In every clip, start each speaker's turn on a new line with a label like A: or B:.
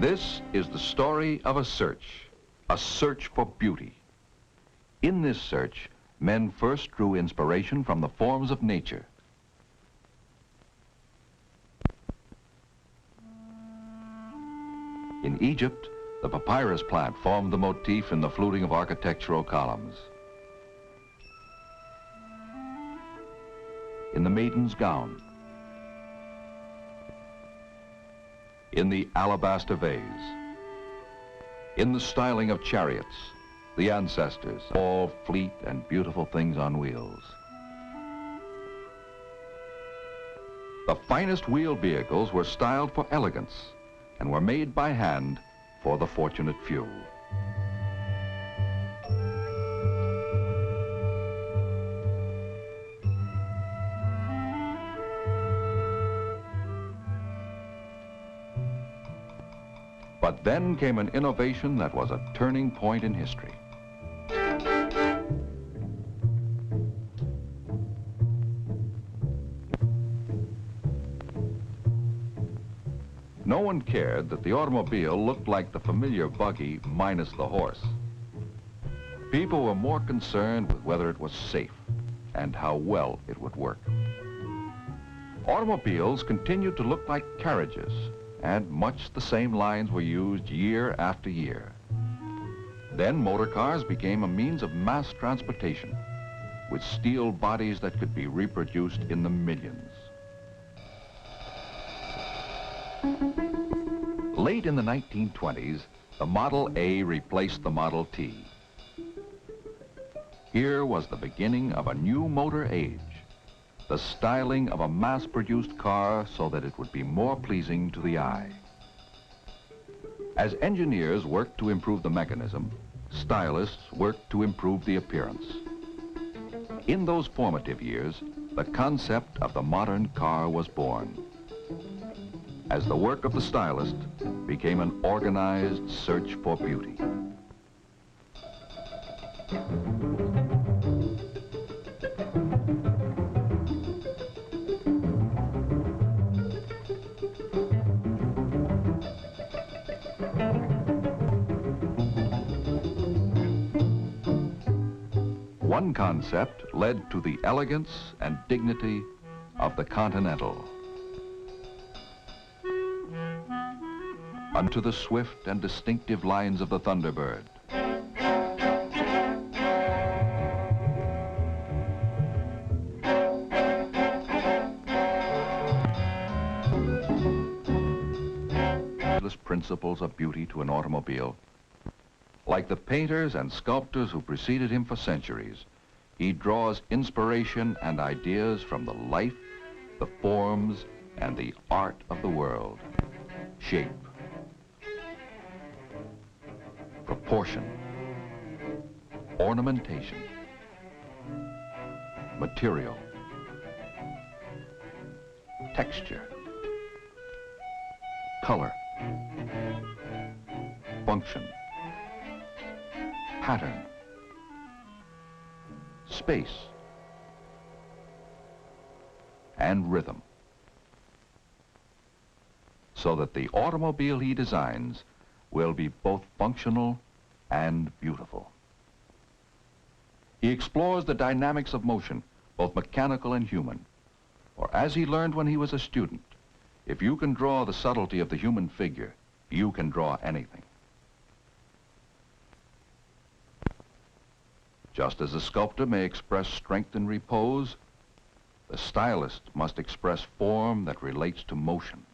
A: This is the story of a search for beauty. In this search, men first drew inspiration from the forms of nature. In Egypt, the papyrus plant formed the motif in the fluting of architectural columns. In the maiden's gown, in the alabaster vase, in the styling of chariots, the ancestors, all fleet and beautiful things on wheels. The finest wheeled vehicles were styled for elegance and were made by hand for the fortunate few. But then came an innovation that was a turning point in history. No one cared that the automobile looked like the familiar buggy minus the horse. People were more concerned with whether it was safe and how well it would work. Automobiles continued to look like carriages, and much the same lines were used year after year. Then motor cars became a means of mass transportation with steel bodies that could be reproduced in the millions. Late in the 1920s, the Model A replaced the Model T. Here was the beginning of a new motor age, the styling of a mass-produced car so that it would be more pleasing to the eye. As engineers worked to improve the mechanism, stylists worked to improve the appearance. In those formative years, the concept of the modern car was born, as the work of the stylist became an organized search for beauty. One concept led to the elegance and dignity of the Continental, unto the swift and distinctive lines of the Thunderbird. Principles of beauty to an automobile. Like the painters and sculptors who preceded him for centuries, he draws inspiration and ideas from the life, the forms, and the art of the world. Shape, proportion, ornamentation, material, texture, color, function, pattern, space, and rhythm, so that the automobile he designs will be both functional and beautiful. He explores the dynamics of motion, both mechanical and human, for as he learned when he was a student, if you can draw the subtlety of the human figure, you can draw anything. Just as a sculptor may express strength in repose, the stylist must express form that relates to motion.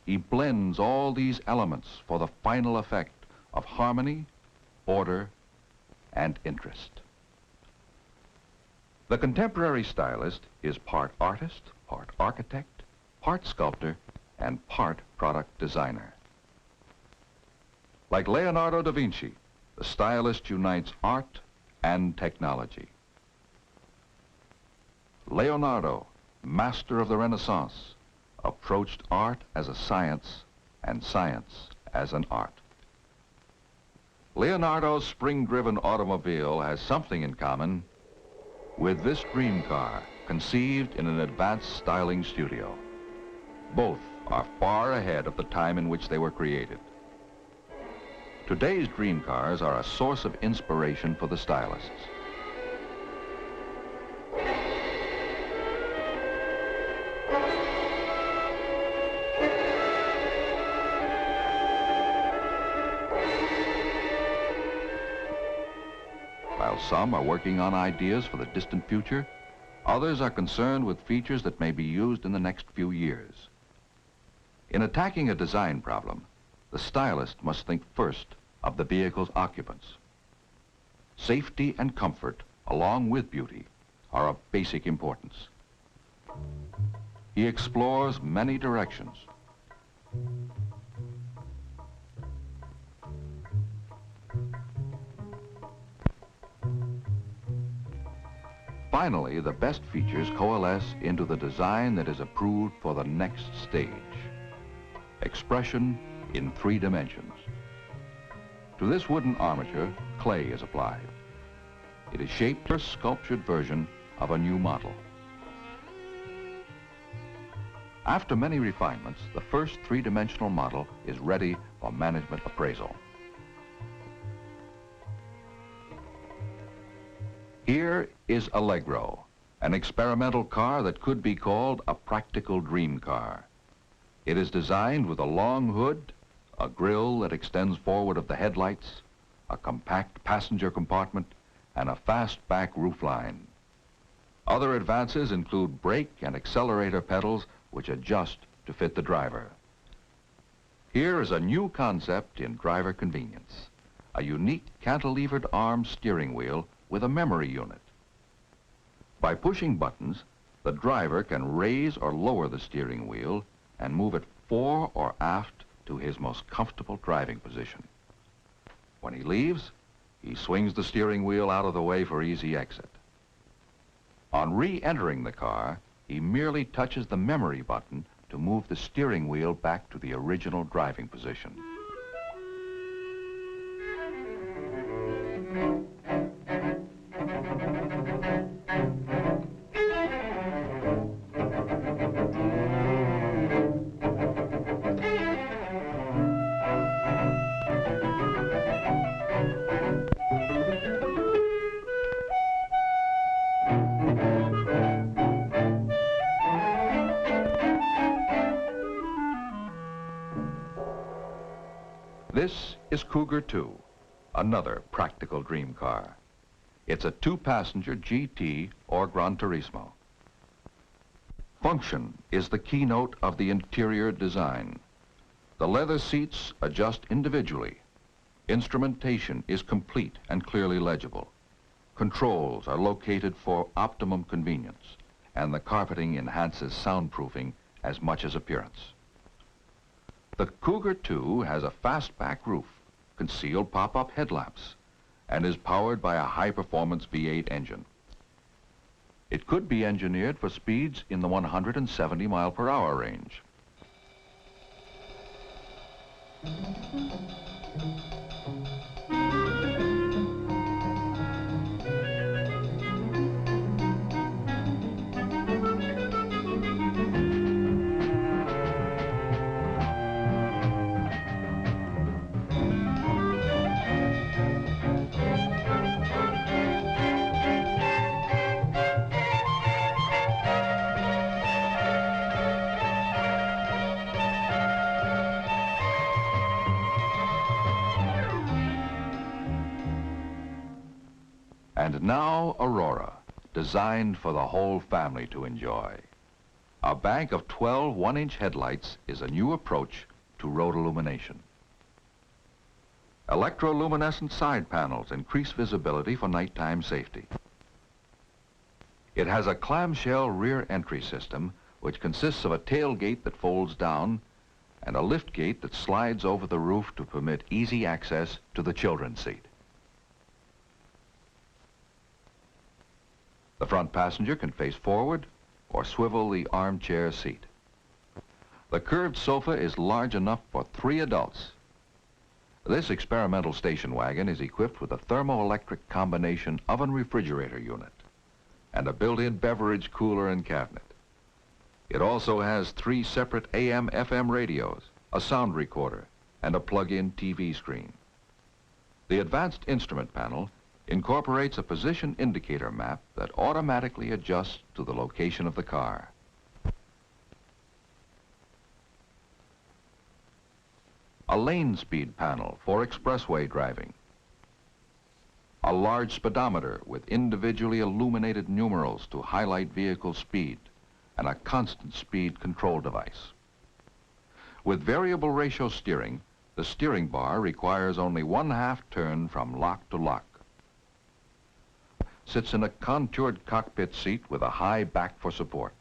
A: He blends all these elements for the final effect of harmony, order, and interest. The contemporary stylist is part artist, part architect, part sculptor, and part product designer. Like Leonardo da Vinci, the stylist unites art and technology. Leonardo, master of the Renaissance, approached art as a science and science as an art. Leonardo's spring-driven automobile has something in common with this dream car conceived in an advanced styling studio. Both are far ahead of the time in which they were created. Today's dream cars are a source of inspiration for the stylists. While some are working on ideas for the distant future, others are concerned with features that may be used in the next few years. In attacking a design problem, the stylist must think first of the vehicle's occupants. Safety and comfort, along with beauty, are of basic importance. He explores many directions. Finally, the best features coalesce into the design that is approved for the next stage. Expression in 3 dimensions. To this wooden armature, clay is applied. It is shaped a sculptured version of a new model. After many refinements, the first 3-dimensional model is ready for management appraisal. Here is Allegro, an experimental car that could be called a practical dream car. It is designed with a long hood, a grille that extends forward of the headlights, a compact passenger compartment, and a fast-back roofline. Other advances include brake and accelerator pedals which adjust to fit the driver. Here is a new concept in driver convenience, a unique cantilevered arm steering wheel with a memory unit. By pushing buttons, the driver can raise or lower the steering wheel and move it fore or aft to his most comfortable driving position. When he leaves, he swings the steering wheel out of the way for easy exit. On re-entering the car, he merely touches the memory button to move the steering wheel back to the original driving position. This is Cougar 2, another practical dream car. It's a 2-passenger GT or Gran Turismo. Function is the keynote of the interior design. The leather seats adjust individually. Instrumentation is complete and clearly legible. Controls are located for optimum convenience, and the carpeting enhances soundproofing as much as appearance. The Cougar 2 has a fastback roof, concealed pop-up headlamps, and is powered by a high-performance V8 engine. It could be engineered for speeds in the 170 mile-per-hour range. And now Aurora, designed for the whole family to enjoy. A bank of 12 1-inch headlights is a new approach to road illumination. Electroluminescent side panels increase visibility for nighttime safety. It has a clamshell rear entry system which consists of a tailgate that folds down and a lift gate that slides over the roof to permit easy access to the children's seat. The front passenger can face forward or swivel the armchair seat. The curved sofa is large enough for 3 adults. This experimental station wagon is equipped with a thermoelectric combination oven refrigerator unit and a built-in beverage cooler and cabinet. It also has 3 separate AM/FM radios, a sound recorder, and a plug-in TV screen. The advanced instrument panel incorporates a position indicator map that automatically adjusts to the location of the car. A lane speed panel for expressway driving. A large speedometer with individually illuminated numerals to highlight vehicle speed, and a constant speed control device. With variable ratio steering, the steering bar requires only 1/2 turn from lock to lock. Sits in a contoured cockpit seat with a high back for support.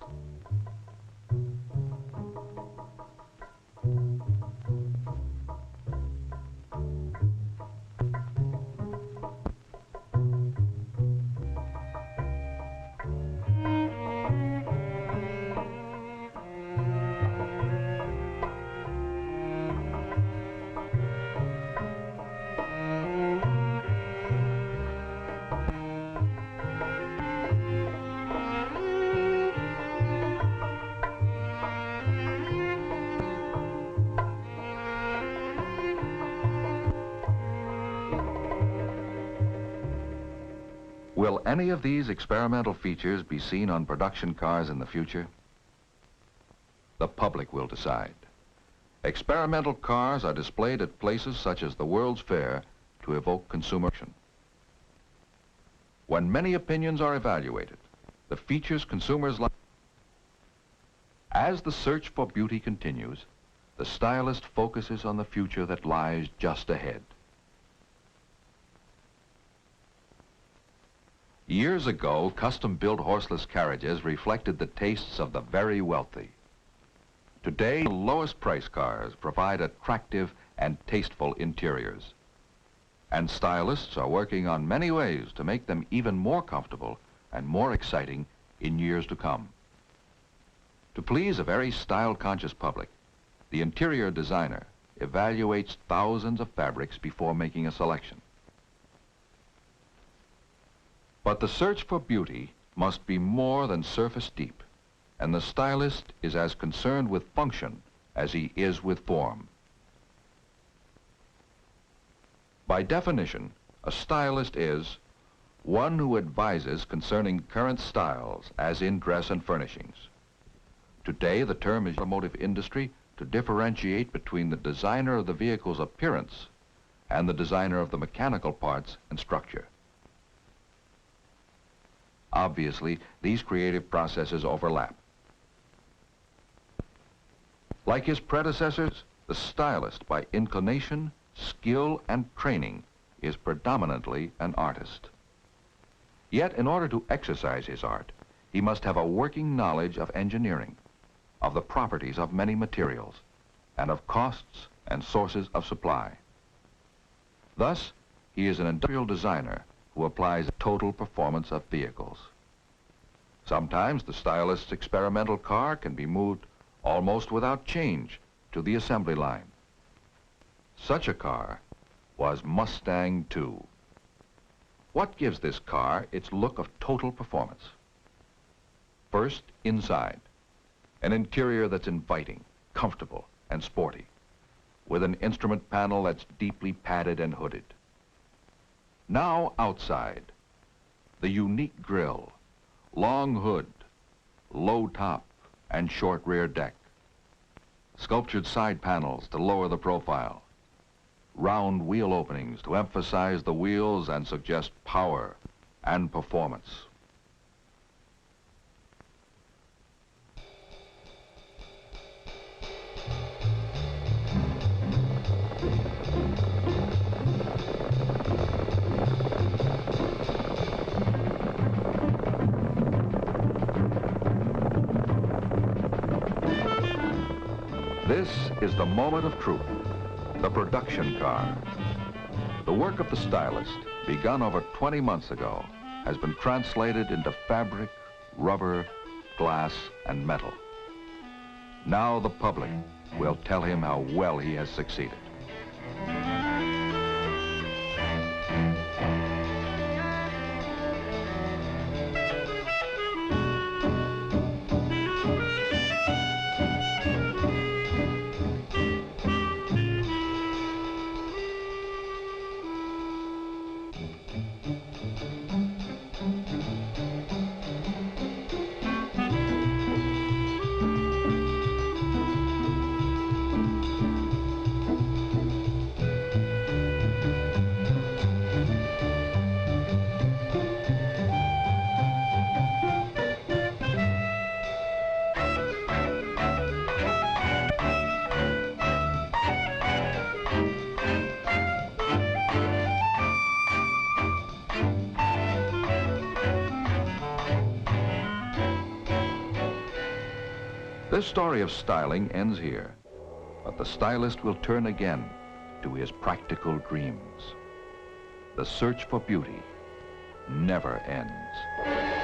A: Will any of these experimental features be seen on production cars in the future? The public will decide. Experimental cars are displayed at places such as the World's Fair to evoke consumer action. When many opinions are evaluated, the features consumers like. As the search for beauty continues, the stylist focuses on the future that lies just ahead. Years ago, custom-built horseless carriages reflected the tastes of the very wealthy. Today, the lowest price cars provide attractive and tasteful interiors. And stylists are working on many ways to make them even more comfortable and more exciting in years to come. To please a very style-conscious public, the interior designer evaluates thousands of fabrics before making a selection. But the search for beauty must be more than surface deep, and the stylist is as concerned with function as he is with form. By definition, a stylist is one who advises concerning current styles, as in dress and furnishings. Today, the term is in the automotive industry to differentiate between the designer of the vehicle's appearance and the designer of the mechanical parts and structure. Obviously, these creative processes overlap. Like his predecessors, the stylist, by inclination, skill, and training, is predominantly an artist. Yet, in order to exercise his art, he must have a working knowledge of engineering, of the properties of many materials, and of costs and sources of supply. Thus, he is an industrial designer who applies total performance of vehicles. Sometimes the stylist's experimental car can be moved almost without change to the assembly line. Such a car was Mustang II. What gives this car its look of total performance? First, inside. An interior that's inviting, comfortable, and sporty, with an instrument panel that's deeply padded and hooded. Now outside, the unique grille, long hood, low top, and short rear deck. Sculptured side panels to lower the profile. Round wheel openings to emphasize the wheels and suggest power and performance. This is the moment of truth, the production car. The work of the stylist, begun over 20 months ago, has been translated into fabric, rubber, glass, and metal. Now the public will tell him how well he has succeeded. This story of styling ends here, but the stylist will turn again to his practical dreams. The search for beauty never ends.